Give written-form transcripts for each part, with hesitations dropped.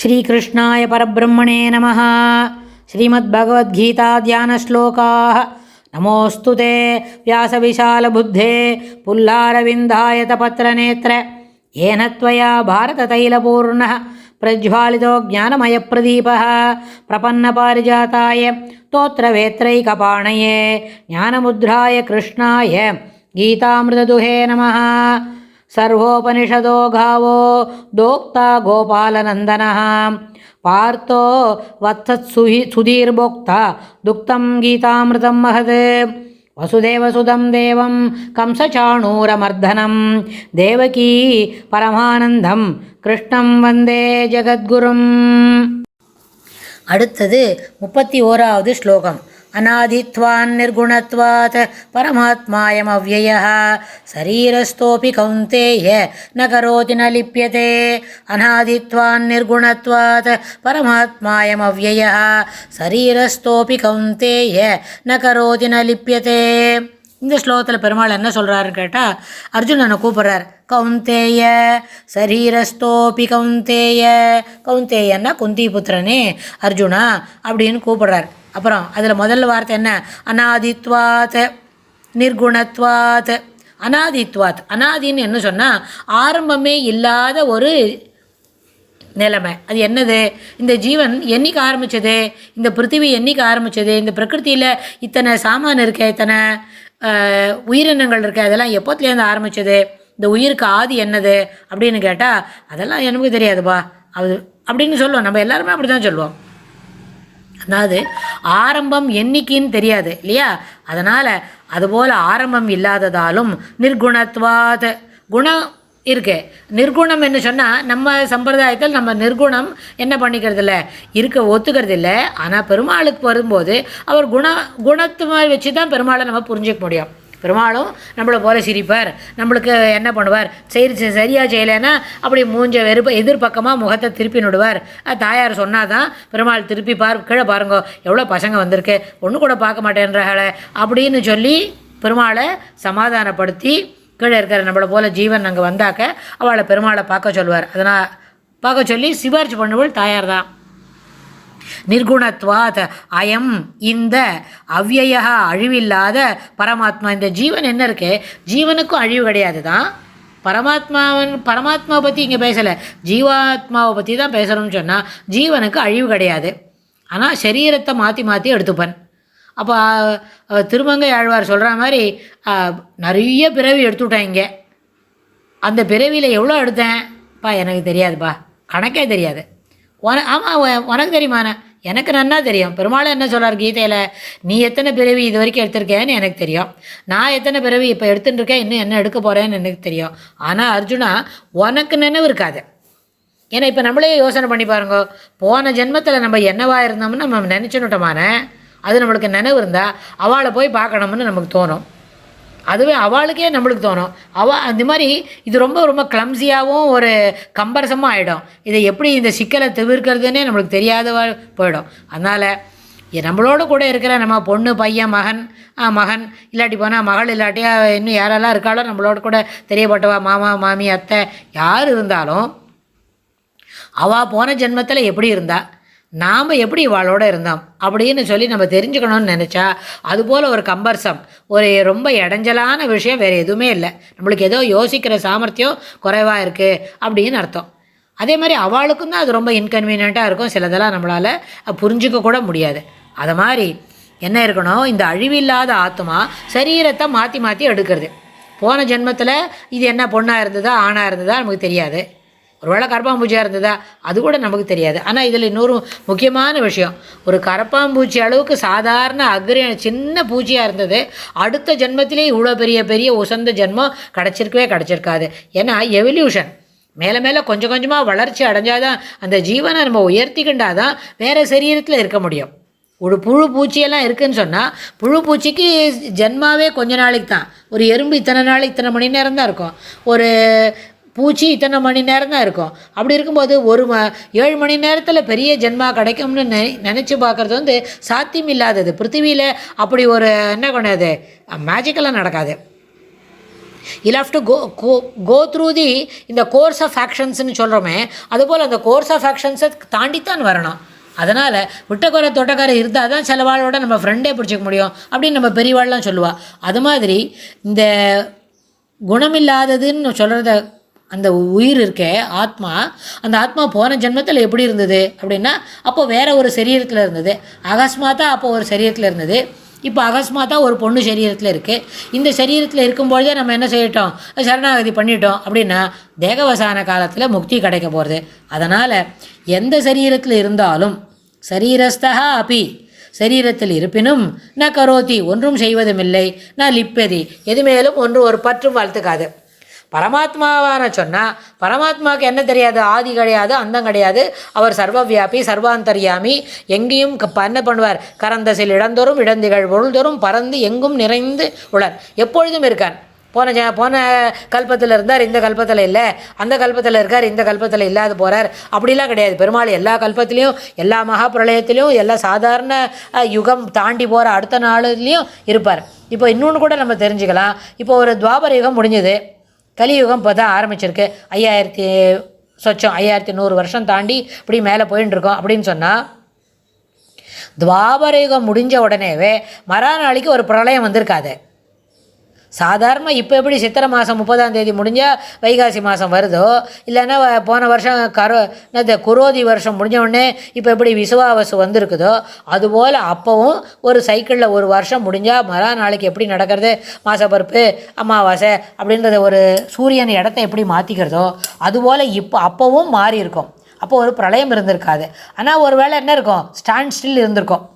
श्रीकृष्णाय परब्रह्मणे नमः। श्रीमद्भगवद्गीताध्यानश्लोकाः। नमोऽस्तु ते व्यासविशालबुद्धे पुल्लारविन्दायतपत्रनेत्र येन त्वया भारततैलपूर्णः प्रज्वालितो ज्ञानमयप्रदीपः प्रपन्नपारिजाताय स्तोत्रवेत्रैकपाणये ज्ञानमुद्राय कृष्णाय गीतामृतदुहे नमः। सर्वोपनिषदो गावो दोक्ता गोपालनन्दनः पार्थो वत्सत्सुधीर्भोक्ता दुक्तं गीतामृतं महत्। वसुदेवसुतं देवं कंसचाणूरमर्दनं देवकी परमानन्दं कृष्णं वन्दे जगद्गुरुम्। அடுத்தது 31வது ஸ்லோகம். அநாதித்வான் நிர்குணத்வாத் பரமாத்மாயம் அவ்யயः சரீரஸ்தோபி கௌந்தேய ந கரோதி ந லிப்யதே. அநாதித்வான் நிர்குணத்வாத் பரமாத்மாயம் அவ்யயः சரீரஸ்தோபி கௌந்தேய ந கரோதி ந லிப்யதே. இந்த ஸ்லோகத்தில் பெருமாள் என்ன சொல்கிறாருன்னு கேட்டால், அர்ஜுனனை கூப்பிட்றார். கௌந்தேய சரீரஸ்தோபி கௌந்தேய, கௌந்தேயன்னா குந்தி புத்திரனே அர்ஜுனா அப்படின்னு கூப்பிட்றார். அப்புறம் அதில் முதல் வார்த்தை என்ன? அநாதித்வாத் நிர்குணத்வாத். அநாதித்வாத், அநாதின்னு என்ன சொன்னால் ஆரம்பமே இல்லாத ஒரு நிலைமை. அது என்னது? இந்த ஜீவன் என்னைக்கு ஆரம்பித்தது? இந்த பிருத்திவி என்னைக்கு ஆரம்பித்தது? இந்த பிரகிருத்தியில் இத்தனை சாமான் இருக்க, இத்தனை உயிரினங்கள் இருக்க, அதெல்லாம் எப்போத்துலேருந்து ஆரம்பித்தது? இந்த உயிருக்கு ஆதி என்னது அப்படின்னு கேட்டால் அதெல்லாம் எனக்கு தெரியாதுப்பா அது அப்படின்னு சொல்லுவோம். நம்ம எல்லாருமே அப்படி தான் சொல்லுவோம். அதாவது ஆரம்பம் என்னைக்குன்னு தெரியாது இல்லையா? அதனால் அதுபோல் ஆரம்பம் இல்லாததாலும் நிர்குணத்வாத், குணம் இருக்கு. நிர்குணம் என்ன சொன்னால் நம்ம சம்பிரதாயத்தில் நம்ம நிர்குணம் என்ன பண்ணிக்கிறது இல்லை, ஒத்துக்கிறது இல்லை. ஆனால் பெருமாளுக்கு வரும்போது அவர் குணத்து மாதிரி வச்சு தான் பெருமாளை நம்ம புரிஞ்சிக்க முடியும். பெருமாளும் நம்மளை போல சிரிப்பார், நம்மளுக்கு என்ன பண்ணுவார், சரியாக செய்யலைன்னா அப்படி மூஞ்ச எதிர்பக்கமாக முகத்தை திருப்பி நடுவார். தாயார் சொன்னால் தான் பெருமாள் திருப்பி கீழே பாருங்க எவ்வளோ பசங்க வந்திருக்கு, ஒன்று கூட பார்க்க மாட்டேன்றாங்களே அப்படின்னு சொல்லி பெருமாளை சமாதானப்படுத்தி கீழே இருக்கிற நம்மளை போல ஜீவன் அங்கே வந்தாக்க அவளை பெருமாளை பார்க்க சொல்லுவார். அதனால் பார்க்க சொல்லி சிபாரிசு பண்ணுவள் தாயார் தான். நிர்குணத்வாத் அயம், இந்த அவ்யயா அழிவில்லாத பரமாத்மா. இந்த ஜீவன் என்ன இருக்கு, ஜீவனுக்கும் அழிவு கிடையாது தான். பரமாத்மாவை பற்றி இங்கே பேசலை, ஜீவாத்மாவை பற்றி தான் பேசணும்னு சொன்னால் ஜீவனுக்கு அழிவு கிடையாது. ஆனால் சரீரத்தை மாற்றி மாற்றி எடுத்துப்பன். அப்போ திருமங்கை ஆழ்வார் சொல்கிற மாதிரி நிறைய பிறவி எடுத்துவிட்டேன். இங்கே அந்த பிறவியில் எவ்வளோ எடுத்தேன்ப்பா எனக்கு தெரியாதுப்பா, கணக்கே தெரியாது. ஆமாம் உனக்கு தெரியுமாண்ணே? எனக்கு நன்னா தெரியும். பெருமாள் என்ன சொல்கிறார் கீதையில், நீ எத்தனை பிறவி இது வரைக்கும் எடுத்திருக்கேன்னு எனக்கு தெரியும், நான் எத்தனை பிறவி இப்போ எடுத்துகிட்டு இருக்கேன், இன்னும் என்ன எடுக்க போகிறேன்னு எனக்கு தெரியும். ஆனால் அர்ஜுனா உனக்கு நினைவு இருக்காது. ஏன்னா இப்போ நம்மளே யோசனை பண்ணி பாருங்க, போன ஜென்மத்தில் நம்ம என்னவாக இருந்தோம்னு நம்ம நினச்சுனுட்டோமான அது நம்மளுக்கு நினைவு இருந்தால் அவளை போய் பார்க்கணும்னு நமக்கு தோணும். அதுவே அவளுக்கே நம்மளுக்கு தோணும். அந்த மாதிரி இது ரொம்ப ரொம்ப கிளம்ஸியாகவும் ஒரு கம்பரசமாக ஆகிடும். இதை எப்படி இந்த சிக்கலை தவிர்க்கிறதுனே நம்மளுக்கு தெரியாத போயிடும். அதனால் நம்மளோட கூட இருக்கிற நம்ம பொண்ணு பையன் மகன் இல்லாட்டி போனால் மகள் இல்லாட்டியா இன்னும் யாரெல்லாம் இருக்காளோ நம்மளோட கூட தெரியப்பட்டவா மாமா மாமி அத்தை யார் இருந்தாலும் அவள் போன ஜென்மத்தில் எப்படி இருந்தா, நாம் எப்படி இவாளோடு இருந்தோம் அப்படின்னு சொல்லி நம்ம தெரிஞ்சுக்கணும்னு நினச்சா அதுபோல் ஒரு கம்பர்சம், ஒரு ரொம்ப இடைஞ்சலான விஷயம் வேறு எதுவுமே இல்லை. நம்மளுக்கு ஏதோ யோசிக்கிற சாமர்த்தியம் குறைவாக இருக்குது அப்படின்னு அர்த்தம். அதே மாதிரி அவளுக்கும் தான் அது ரொம்ப இன்கன்வீனியண்ட்டாக இருக்கும். சிலதெல்லாம் நம்மளால் புரிஞ்சிக்க கூட முடியாது. அது மாதிரி என்ன இருக்கணும், இந்த அழிவில்லாத ஆத்மா சரீரத்தை மாற்றி மாற்றி எடுக்கிறது. போன ஜென்மத்தில் இது என்ன பொண்ணாக இருந்ததா ஆணாக இருந்ததா நமக்கு தெரியாது, ஒருவேளை கரப்பாம்பூச்சியாக இருந்ததா அது கூட நமக்கு தெரியாது. ஆனால் இதில் இன்னொரு முக்கியமான விஷயம், ஒரு கரப்பாம்பூச்சி அளவுக்கு சாதாரண சின்ன பூச்சியாக இருந்தது அடுத்த ஜென்மத்திலே இவ்வளோ பெரிய உசந்த ஜென்மம் கிடச்சிருக்காது. ஏன்னா எவல்யூஷன் மேலே மேலே கொஞ்சம் கொஞ்சமாக வளர்ச்சி அடைஞ்சாதான் அந்த ஜீவனை நம்ம உயர்த்திக்கிண்டாதான் வேறு சரீரத்தில் இருக்க முடியும். ஒரு புழு பூச்சியெல்லாம் இருக்குதுன்னு சொன்னால் புழு பூச்சிக்கு ஜென்மாவே கொஞ்ச நாளைக்கு தான். ஒரு எறும்பு இத்தனை மணி நேரம் தான் இருக்கும், ஒரு பூச்சி இத்தனை மணி நேரம் தான் இருக்கும். அப்படி இருக்கும்போது 7 மணி நேரத்தில் பெரிய ஜென்மா கிடைக்கும்னு நினச்சி பார்க்குறது சாத்தியம் இல்லாதது. பிருத்திவியில் அப்படி ஒரு என்ன கொண்டாது மேஜிக்கெல்லாம் நடக்காது. You have to go through இந்த கோர்ஸ் ஆஃப் ஆக்ஷன்ஸ்னு சொல்கிறோமே, அதுபோல் அந்த கோர்ஸ் ஆஃப் ஆக்ஷன்ஸை தாண்டித்தான் வரணும். அதனால் விட்டக்குறை தொட்டக்கரை இருந்தால் தான் சில வாழோட நம்ம ஃப்ரெண்டே பிடிச்சிக்க முடியும் அப்படின்னு நம்ம பெரியவாள்லாம் சொல்லுவாள். அது மாதிரி இந்த குணமில்லாததுன்னு சொல்கிறத அந்த உயிர் இருக்கே ஆத்மா, அந்த ஆத்மா போன ஜென்மத்தில் எப்படி இருந்தது அப்படின்னா அப்போது வேறு ஒரு சரீரத்தில் இருந்தது. அகஸ்மாத்தாக அப்போ ஒரு சரீரத்தில் இருந்தது. இப்போ அகஸ்மாத்தாக ஒரு பொண்ணு சரீரத்தில் இருக்குது. இந்த சரீரத்தில் இருக்கும்பொழுதே நம்ம என்ன செய்யிட்டோம், சரணாகதி பண்ணிட்டோம் அப்படின்னா தேகவசான காலத்தில் முக்தி கிடைக்க போகிறது. அதனால் எந்த சரீரத்தில் இருந்தாலும் சரீரஸ்தா அப்பி, சரீரத்தில் இருப்பினும் ந கரோதி, ஒன்றும் செய்வதுமில்லை, ந லிப்பதி, எதுமேலும் ஒன்று ஒரு பற்றும் வளர்த்துக்காது. பரமாத்மாவான சொன்னால் பரமாத்மாவுக்கு என்ன தெரியாது, ஆதி கிடையாது, அந்தம் கிடையாது. அவர் சர்வவியாபி சர்வாந்தர்யாமி, எங்கேயும் என்ன பண்ணுவார், கரந்தசில் இடந்தோறும் இடந்திகள் பொருள்தோறும் பறந்து எங்கும் நிறைந்து உளர், எப்பொழுதும் இருக்கார். போன கல்பத்தில் இருந்தார், இந்த கல்பத்தில் இல்லை, அந்த கல்பத்தில் இருக்கார், இந்த கல்பத்தில் இல்லாது போகிறார், அப்படிலாம் கிடையாது. பெருமாள் எல்லா கல்பத்திலையும் எல்லா மகாபிரளயத்திலையும் எல்லா சாதாரண யுகம் தாண்டி போகிற அடுத்த நாள்லேயும் இருப்பார். இப்போ இன்னொன்று கூட நம்ம தெரிஞ்சுக்கலாம். இப்போ ஒரு துவாபர யுகம் முடிஞ்சது, கலியுகம் இப்போ தான் ஆரம்பிச்சிருக்கு. 5100 வருஷம் தாண்டி இப்படி மேலே போயின்னு இருக்கோம் அப்படின்னு சொன்னால், துவாபரயுகம் முடிஞ்ச உடனேவே மறுநாளைக்கு ஒரு பிரளயம் வந்திருக்காது. சாதாரணமாக இப்போ எப்படி சித்திரை மாதம் 30ஆம் தேதி முடிஞ்சால் வைகாசி மாதம் வருதோ, இல்லைன்னா போன வருஷம் குரோதி வருஷம் முடிஞ்ச உடனே இப்போ எப்படி விசுவாவசு வந்திருக்குதோ, அதுபோல் அப்போவும் ஒரு சைக்கிளில் ஒரு வருஷம் முடிஞ்சால் மறுநாளைக்கு எப்படி நடக்கிறது, மாசப்பருப்பு அமாவாசை அப்படின்றத ஒரு சூரியன் இடத்த எப்படி மாற்றிக்கிறதோ அதுபோல் அப்போவும் மாறி இருக்கும். அப்போ ஒரு பிரளயம் இருந்திருக்காது. ஆனால் ஒரு வேளை என்ன இருக்கும், ஸ்டாண்ட் ஸ்டில் இருந்திருக்கும்.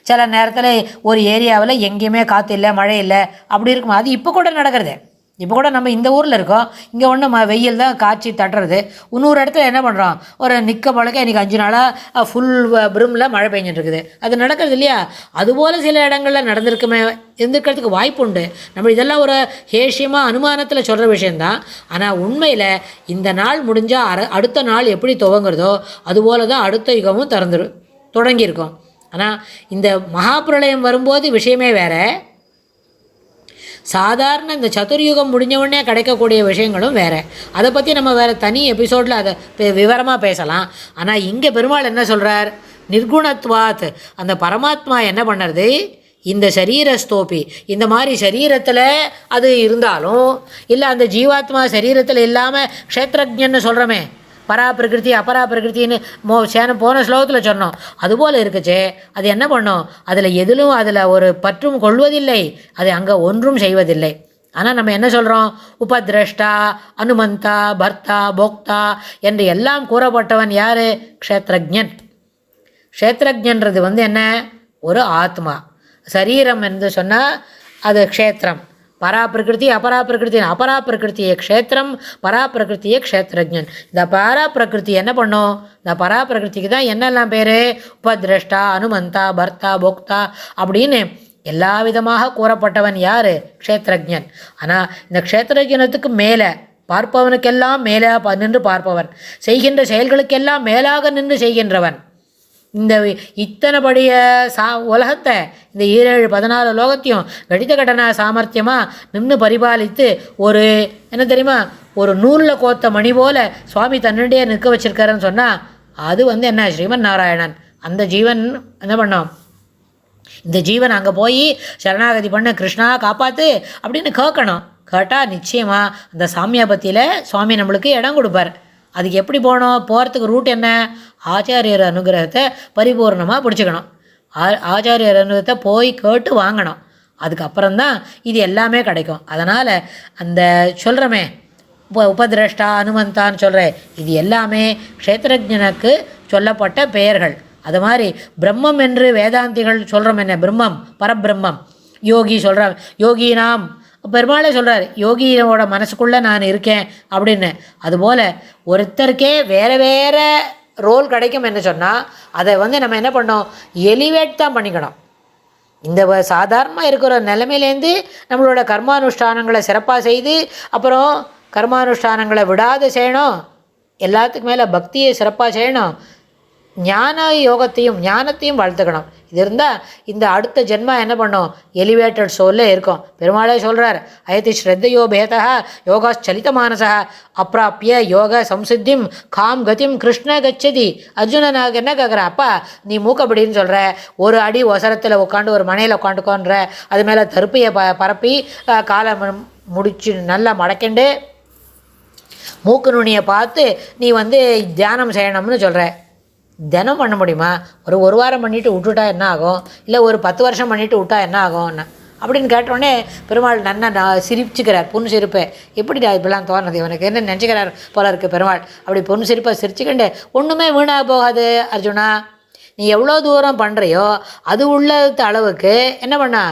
சில நேரத்தில் ஒரு ஏரியாவில் எங்கேயுமே காற்று இல்லை, மழை இல்லை, அப்படி இருக்கும். அது இப்போ கூட நடக்கிறது. இப்போ கூட நம்ம இந்த ஊரில் இருக்கோம், இங்கே ஒன்றும் வெயில் தான் காய்ச்சி தட்டுறது. இன்னொரு இடத்துல என்ன பண்ணுறோம், ஒரு நிற்க பழக்க இன்றைக்கி 5 நாளாக ஃபுல் பிரிமில் மழை பெஞ்சிட்டு இருக்குது. அது நடக்கிறது இல்லையா? அதுபோல் சில இடங்களில் நடந்திருக்குமே, இருந்திருக்கிறதுக்கு வாய்ப்பு உண்டு. நம்ம இதெல்லாம் ஒரு ஹேஷியமாக அனுமானத்தில் சொல்கிற விஷயந்தான். ஆனால் உண்மையில் இந்த நாள் முடிஞ்சால் அடுத்த நாள் எப்படி துவங்குறதோ அதுபோல் தான் அடுத்த யுகமும் தொடங்கியிருக்கோம். ஆனால் இந்த மகாபிரளயம் வரும்போது விஷயமே வேறு. சாதாரண இந்த சதுர்யுகம் முடிஞ்சவுடனே கிடைக்கக்கூடிய விஷயங்களும் வேறு. அதை பற்றி நம்ம வேறு தனி எபிசோடில் அதை விவரமாக பேசலாம். ஆனால் இங்கே பெருமாள் என்ன சொல்கிறார், நிர்குணத்வாத், அந்த பரமாத்மா என்ன பண்ணுறது, இந்த சரீரஸ்தோப்பி, இந்த மாதிரி சரீரத்தில் அது இருந்தாலும் இல்லை, அந்த ஜீவாத்மா சரீரத்தில் இல்லாமல் க்ஷேத்ரஜன்னு சொல்கிறோமே, பராபிரகிருதி அபராபிரகிருத்தின்னு போன ஸ்லோகத்தில் சொன்னோம். அதுபோல் இருக்குச்சே, அது என்ன பண்ணும், அதில் ஒரு பற்றும் கொள்வதில்லை, அது அங்கே ஒன்றும் செய்வதில்லை. ஆனால் நம்ம என்ன சொல்கிறோம், உபதிரஷ்டா அனுமந்தா பர்த்தா போக்தா என்று எல்லாம் கூறப்பட்டவன் யார், க்ஷேத்ரஜன். க்ஷேத்ரஜன்றது என்ன, ஒரு ஆத்மா. சரீரம் என்று சொன்னால் அது க்ஷேத்திரம். பராபிரகிருதி அபராபிரகிருத்தி, அபராபிரகிருத்தியே க்ஷேத்திரம், பராபிரகிருத்தியே க்ஷேத்ரஜன். இந்த பராபிரகிருத்தி என்ன பண்ணும், இந்த பராபிரகிருத்திக்கு தான் என்னெல்லாம் பேர், உபதிரஷ்டா அனுமந்தா பர்த்தா போக்தா அப்படின்னு எல்லா விதமாக கூறப்பட்டவன் யார், க்ஷேத்ரஜன். ஆனால் இந்த க்ஷேத்ரஜனத்துக்கு மேலே பார்ப்பவனுக்கெல்லாம் மேலே நின்று பார்ப்பவன், செய்கின்ற செயல்களுக்கெல்லாம் மேலாக நின்று செய்கின்றவன். இந்த இத்தனைபடிய உலகத்தை, இந்த 7-14 லோகத்தையும் கடித கடனா சாமர்த்தியமாக நின்று பரிபாலித்து ஒரு என்ன தெரியுமா, ஒரு நூலில் கோத்த மணி போல் சுவாமி தன்னுடைய நிற்க வச்சிருக்காருன்னு சொன்னால் அது என்ன, ஸ்ரீமன் நாராயணன். அந்த ஜீவன் என்ன பண்ணோம், இந்த ஜீவன் அங்கே போய் சரணாகதி பண்ண, கிருஷ்ணா காப்பாற்று அப்படின்னு கேட்கணும். கேட்டால் நிச்சயமாக அந்த சாமியாபத்தியில் சுவாமி நம்மளுக்கு இடம் கொடுப்பார். அதுக்கு எப்படி போகணும், போகிறதுக்கு ரூட் என்ன, ஆச்சாரியர் அனுகிரகத்தை பரிபூர்ணமாக பிடிச்சிக்கணும். ஆச்சாரியர் அனுகிரகத்தை போய் கேட்டு வாங்கணும். அதுக்கப்புறம்தான் இது எல்லாமே கிடைக்கும். அதனால் அந்த சொல்கிறோமே உபதிரஷ்டா அனுமந்தான்னு சொல்கிறேன், இது எல்லாமே க்ஷேத்ரஜனுக்கு சொல்லப்பட்ட பெயர்கள். அது மாதிரி பிரம்மம் என்று வேதாந்திகள் சொல்கிறோம், என்ன பிரம்மம், பரபிரம்மம். யோகி சொல்கிறார், யோகினாம் பெருமாளே சொல்கிறார், யோகியோட மனசுக்குள்ளே நான் இருக்கேன் அப்படின்னு. அதுபோல் ஒருத்தருக்கே வேறு வேறு ரோல் கிடைக்கும் என்று சொன்னால் அதை நம்ம என்ன பண்ணோம், எலிவேட் தான் பண்ணிக்கணும். இந்த சாதாரணமாக இருக்கிற நிலைமையிலேருந்து நம்மளோட கர்மானுஷ்டானங்களை சிறப்பாக செய்து, அப்புறம் கர்மானுஷ்டானங்களை விடாது செய்யணும், எல்லாத்துக்கு மேலே பக்தியை சிறப்பாக செய்யணும். ஞான யோகத்தையும் ஞானத்தையும் வளர்த்துக்கணும். இது இருந்தால் இந்த அடுத்த ஜென்மா என்ன பண்ணும், எலிவேட்டட் சோல்ல இருக்கும். பெருமாளே சொல்கிறார், அயத்தி ஸ்ரத்தையோ பேதா யோகா சலித மானசா அப்பிராப்பிய யோக சம்சித்திம் காம் கதிம் கிருஷ்ண கச்சதி. அர்ஜுனன் நாங்கள் என்ன கேட்குறேன், அப்பா நீ மூக்கப்படின்னு சொல்கிற, ஒரு அடி ஒசரத்தில் உட்காந்து ஒரு மனையில் உட்காந்துக்கோன்ற, அது மேலே தருப்பையை பரப்பி காலை முடிச்சு நல்லா மடக்கிண்டு மூக்கு நுனியை பார்த்து நீ தியானம் செய்யணும்னு சொல்கிற. தினம் பண்ண முடியுமா? ஒரு வாரம் பண்ணிவிட்டு விட்டுட்டா என்ன ஆகும், இல்லை ஒரு 10 வருஷம் பண்ணிவிட்டு விட்டா என்ன ஆகும்னு அப்படின்னு கேட்டோடனே பெருமாள் நன்னா சிரிச்சுக்கிறார். பொண்ணு சிரிப்பை எப்படிடா இப்படிலாம் தோணுது, இவனுக்கு என்ன நினச்சிக்கிறார் போல இருக்குது பெருமாள். அப்படி பொண்ணு சிரிப்பை சிரிச்சுக்கிண்டு ஒன்றுமே வீணாக போகாது அர்ஜுனா, நீ எவ்வளோ தூரம் பண்ணுறியோ அது உள்ள அளவுக்கு என்ன பண்ணா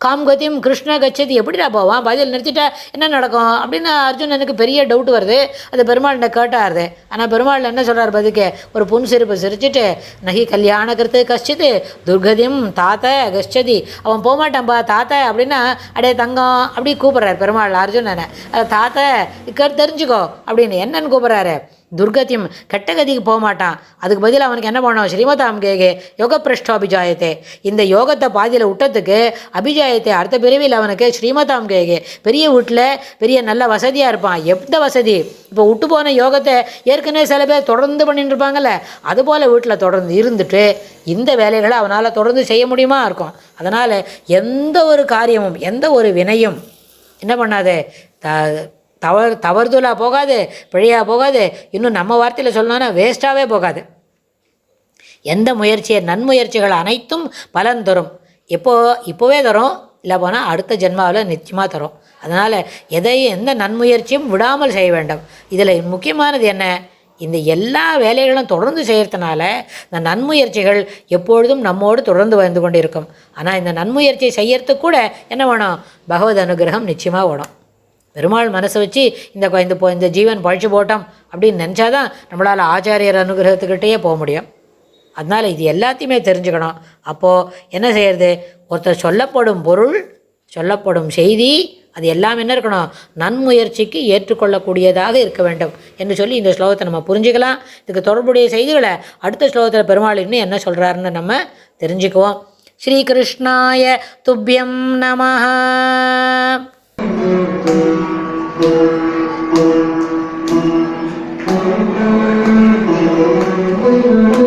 காம்கத்தியும் கிருஷ்ண கச்சதி எப்படிடா போவான், பதில் நிறுத்திட்டா என்ன நடக்கும் அப்படின்னு அர்ஜுனனுக்கு பெரிய டவுட் வருது. அது பெருமாள்கிட்ட கேட்டாருது. ஆனால் பெருமாள் என்ன சொல்கிறார் பதிலுக்கு, ஒரு புன் சிரிப்பு சிரிச்சுட்டு நகி கல்யாணக்கிறது கஷ்டித்து துர்கதியும் தாத்த கஷ்டதி, அவன் போகமாட்டான்பா தாத்த அப்படின்னா அடே தங்கம் அப்படி கூப்பிட்றாரு பெருமாள் அர்ஜுனனை. தாத்த தெரிஞ்சுக்கோ அப்படின்னு என்னன்னு கூப்பிட்றாரு, துர்கத்தியும் கெட்டகதிக்கு போக மாட்டான். அதுக்கு பதில் அவனுக்கு என்ன பண்ணோம், ஸ்ரீமதாம் கேகே யோக பிரஷ்டோ அபிஜாயத்தை, இந்த யோகத்தை பாதியில் விட்டத்துக்கு அபிஜாயத்தை அடுத்த பிரிவில் அவனுக்கு ஸ்ரீமதாம் கேகே பெரிய வீட்டில் பெரிய நல்ல வசதியாக இருப்பான். எந்த வசதி, இப்போ விட்டு போன யோகத்தை ஏற்கனவே சில பேர் தொடர்ந்து பண்ணிட்டு இருப்பாங்கள்ல, அதுபோல் வீட்டில் தொடர்ந்து இருந்துட்டு இந்த வேலைகளை அவனால் தொடர்ந்து செய்ய முடியுமா இருக்கும். அதனால் எந்த ஒரு காரியமும் எந்த ஒரு வினையும் என்ன பண்ணாது, தவறுதலாக போகாது, பிழையாக போகாது, இன்னும் நம்ம வார்த்தையில் சொல்லணும்னா வேஸ்ட்டாகவே போகாது. எந்த முயற்சியை நன்முயற்சிகள் அனைத்தும் பலன் தரும். இப்போவே தரும், இல்லை போனால் அடுத்த ஜென்மாவில் நிச்சயமாக தரும். அதனால் எந்த நன்முயற்சியும் விடாமல் செய்ய வேண்டும். இதில் முக்கியமானது என்ன, இந்த எல்லா வேலைகளும் தொடர்ந்து செய்கிறதுனால இந்த நன்முயற்சிகள் எப்பொழுதும் நம்மோடு தொடர்ந்து வந்து கொண்டு இருக்கும். ஆனால் இந்த நன்முயற்சியை செய்யறதுக்கு கூட என்ன வேணும், பகவத் அனுகிரகம் நிச்சயமாக வேணும். பெருமாள் மனசை வச்சு இந்த ஜீவன் பழிச்சு போட்டோம் அப்படின்னு நினச்சாதான் நம்மளால் ஆச்சாரியர் அனுகிரகத்துக்கிட்டேயே போக முடியும். அதனால் இது எல்லாத்தையுமே தெரிஞ்சுக்கணும். அப்போது என்ன செய்கிறது, ஒருத்தர் சொல்லப்படும் பொருள் சொல்லப்படும் செய்தி அது எல்லாம் என்ன இருக்கணும், நன்முயற்சிக்கு ஏற்றுக்கொள்ளக்கூடியதாக இருக்க வேண்டும் என்று சொல்லி இந்த ஸ்லோகத்தை நம்ம புரிஞ்சுக்கலாம். இதுக்கு தொடர்புடைய செய்திகளை அடுத்த ஸ்லோகத்தில் பெருமாள் இன்னும் என்ன சொல்கிறாருன்னு நம்ம தெரிஞ்சுக்குவோம். ஸ்ரீகிருஷ்ணாய துப்யம் நமஹ. Thank you.